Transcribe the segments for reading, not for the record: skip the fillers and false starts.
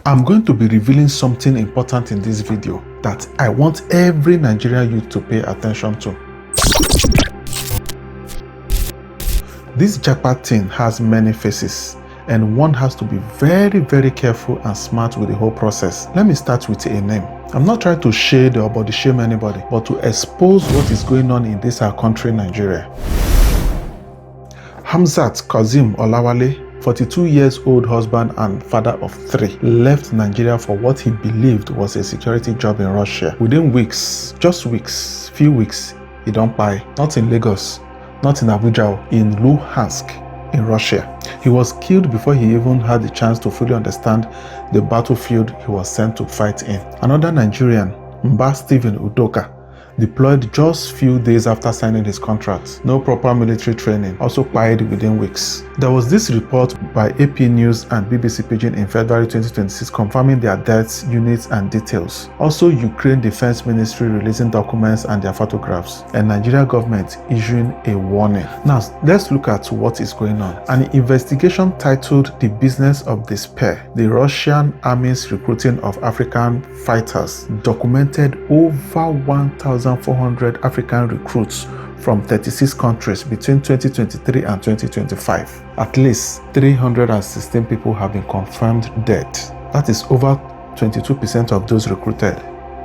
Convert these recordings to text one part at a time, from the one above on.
I'm going to be revealing something important in this video that I want every Nigerian youth to pay attention to. This Japa thing has many faces, and one has to be very, very careful and smart with the whole process. Let me start with a name. I'm not trying to shade or body shame anybody, but to expose what is going on in this our country, Nigeria. Hamzat Kazim Kolawole, 42 years old husband and father of 3, left Nigeria for what he believed was a security job in Russia. Within weeks, few weeks, he don't buy. Not in Lagos, not in Abuja, in Luhansk, in Russia. He was killed before he even had the chance to fully understand the battlefield he was sent to fight in. Another Nigerian, Mbah Udoka, deployed just few days after signing his contract. No proper military training, also died within weeks. There was this report by AP News and BBC Pidgin in February 2026 confirming their deaths, units and details. Also Ukraine Defense Ministry releasing documents and their photographs, and Nigeria government issuing a warning. Now let's look at what is going on. An investigation titled The Business of Despair, the Russian Army's recruiting of African fighters, documented over 1,400 African recruits from 36 countries between 2023 and 2025. At least 316 people have been confirmed dead. That is over 22% of those recruited.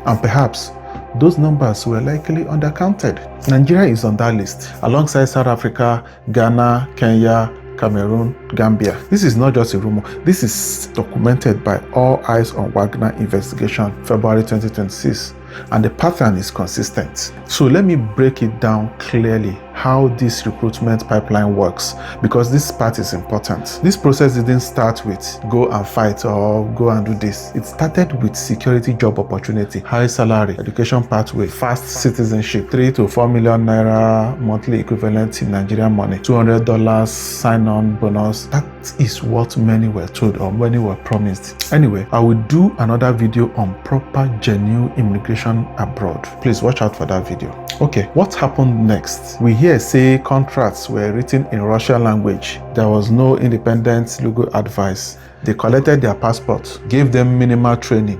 And perhaps those numbers were likely undercounted. Nigeria is on that list, alongside South Africa, Ghana, Kenya, Cameroon, Gambia. This is not just a rumor. This is documented by All Eyes on Wagner investigation, February 2026. And the pattern is consistent. So let me break it down clearly how this recruitment pipeline works, because this part is important. This process didn't start with go and fight or go and do this. It started with security job opportunity, high salary, education pathway, fast citizenship, 3 to 4 million naira monthly equivalent in Nigerian money, $200 sign-on bonus. That is what many were told or many were promised. Anyway, I will do another video on proper genuine immigration abroad. Please watch out for that video. Okay, what happened next? We hear say contracts were written in Russian language. There was no independent legal advice. They collected their passports, gave them minimal training.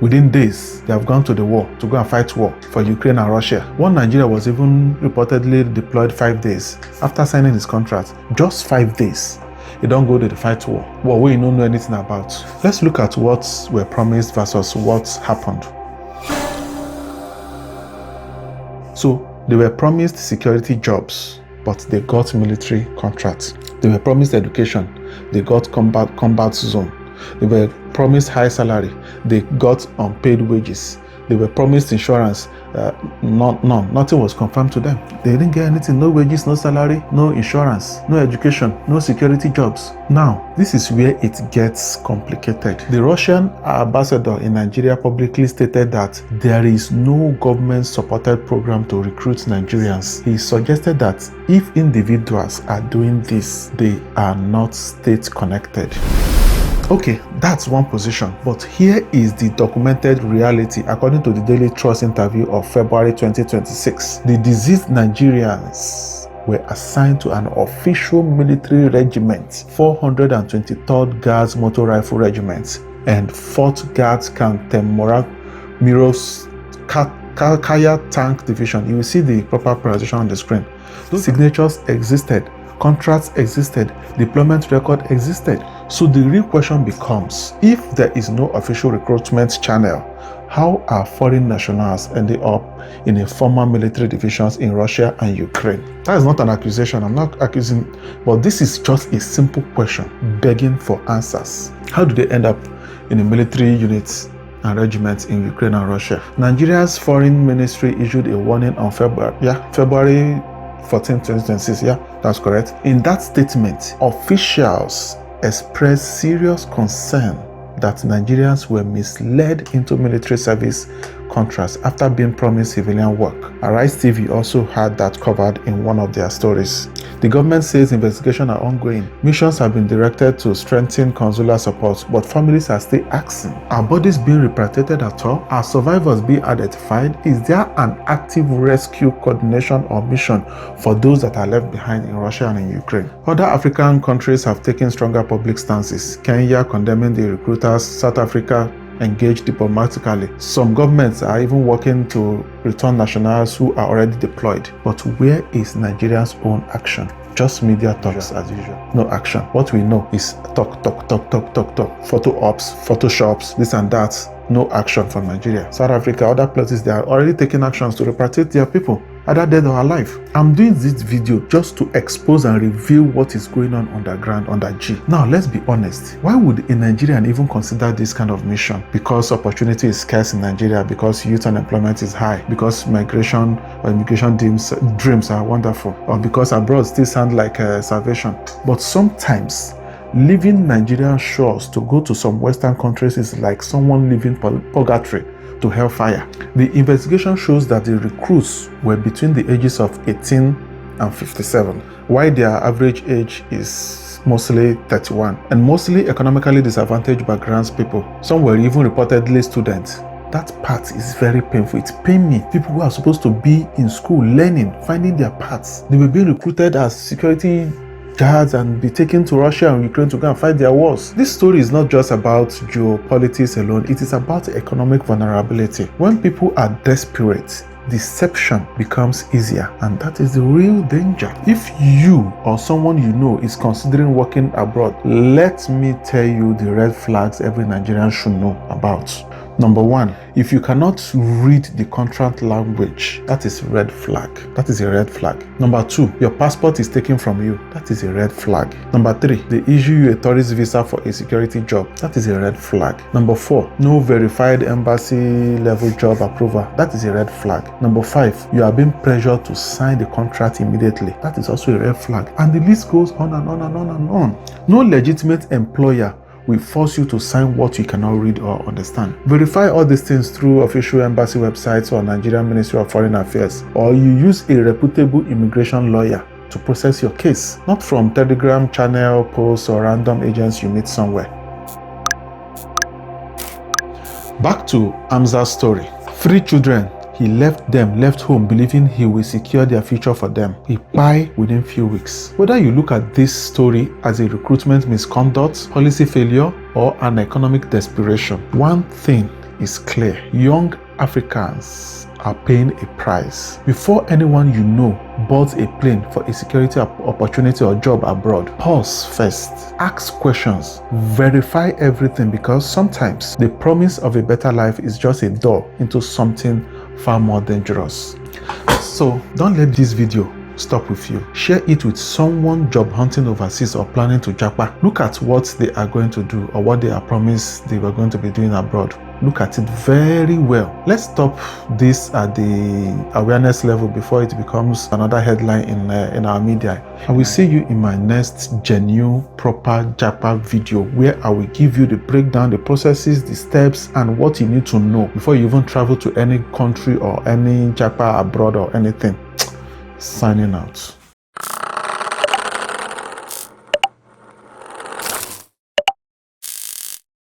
Within days, they have gone to the war to go and fight war for Ukraine and Russia. One Nigerian was even reportedly deployed 5 days after signing his contract. Just 5 days. They don't go to the fight war we don't know anything about. Let's look at what were promised versus what happened. So they were promised security jobs, but they got military contracts. They were promised education, they got combat zone. They were promised high salary, they got unpaid wages. They were promised insurance, nothing was confirmed to them. They didn't get anything, no wages, no salary, no insurance, no education, no security jobs. Now, this is where it gets complicated. The Russian ambassador in Nigeria publicly stated that there is no government-supported program to recruit Nigerians. He suggested that if individuals are doing this, they are not state-connected. Okay, that's one position, but here is the documented reality according to the Daily Trust interview of February 2026. The deceased Nigerians were assigned to an official military regiment, 423rd Guards Motor Rifle Regiment and 4th Guards Miros Kaya Tank Division. You will see the proper pronunciation on the screen. Those signatures existed, contracts existed, deployment record existed. So the real question becomes, if there is no official recruitment channel, how are foreign nationals ending up in a former military divisions in Russia and Ukraine? That is not an accusation, I'm not accusing, but this is just a simple question begging for answers. How do they end up in a military units and regiments in Ukraine and Russia? Nigeria's foreign ministry issued a warning on February 14, 2026, that's correct. In that statement, officials expressed serious concern that Nigerians were misled into military service contracts after being promised civilian work. Arise TV also had that covered in one of their stories. The government says investigations are ongoing. Missions have been directed to strengthen consular support, but families are still asking, are bodies being repatriated at all? Are survivors being identified? Is there an active rescue coordination or mission for those that are left behind in Russia and in Ukraine? Other African countries have taken stronger public stances. Kenya condemning the recruiters, South Africa engaged diplomatically. Some governments are even working to return nationals who are already deployed. But where is Nigeria's own action? Just media talks as usual. No action. What we know is talk. Photo ops, photoshops, this and that. No action from Nigeria. South Africa, other places, they are already taking actions to repatriate their people, either dead or alive. I'm doing this video just to expose and reveal what is going on underground under G. Now, let's be honest. Why would a Nigerian even consider this kind of mission? Because opportunity is scarce in Nigeria, because youth unemployment is high, because migration or immigration dreams are wonderful, or because abroad still sound like salvation. But sometimes, leaving Nigerian shores to go to some Western countries is like someone leaving purgatory to hellfire. The investigation shows that the recruits were between the ages of 18 and 57, while their average age is mostly 31, and mostly economically disadvantaged backgrounds people. Some were even reportedly students. That part is very painful. It's pain me. People who are supposed to be in school learning, finding their paths, they were being recruited as security guards and be taken to Russia and Ukraine to go and fight their wars. This story is not just about geopolitics alone, it is about economic vulnerability. When people are desperate, deception becomes easier, and that is the real danger. If you or someone you know is considering working abroad, let me tell you the red flags every Nigerian should know about. Number one, if you cannot read the contract language, that is red flag. That is a red flag. Number two, your passport is taken from you. That is a red flag. Number three, they issue you a tourist visa for a security job. That is a red flag. Number four, no verified embassy level job approval. That is a red flag. Number five, you are being pressured to sign the contract immediately. That is also a red flag. And the list goes on and on and on and on. No legitimate employer will force you to sign what you cannot read or understand. Verify all these things through official embassy websites or Nigerian Ministry of Foreign Affairs, or you use a reputable immigration lawyer to process your case, not from Telegram channel posts or random agents you meet somewhere. Back to Hamzat's story. 3 children. He left home believing he will secure their future for them. He died within few weeks. Whether you look at this story as a recruitment misconduct, policy failure, or an economic desperation, one thing is clear. Young Africans are paying a price. Before anyone you know boards a plane for a security opportunity or job abroad, pause first. Ask questions. Verify everything, because sometimes the promise of a better life is just a door into something far more dangerous. So don't let this video stop with you. Share it with someone job hunting overseas or planning to Japa. Look at what they are going to do or what they are promised they were going to be doing abroad. Look at it very well. Let's stop this at the awareness level before it becomes another headline in our media. I will see you in my next genuine, proper Japa video, where I will give you the breakdown, the processes, the steps, and what you need to know before you even travel to any country or any Japa abroad or anything. Signing out.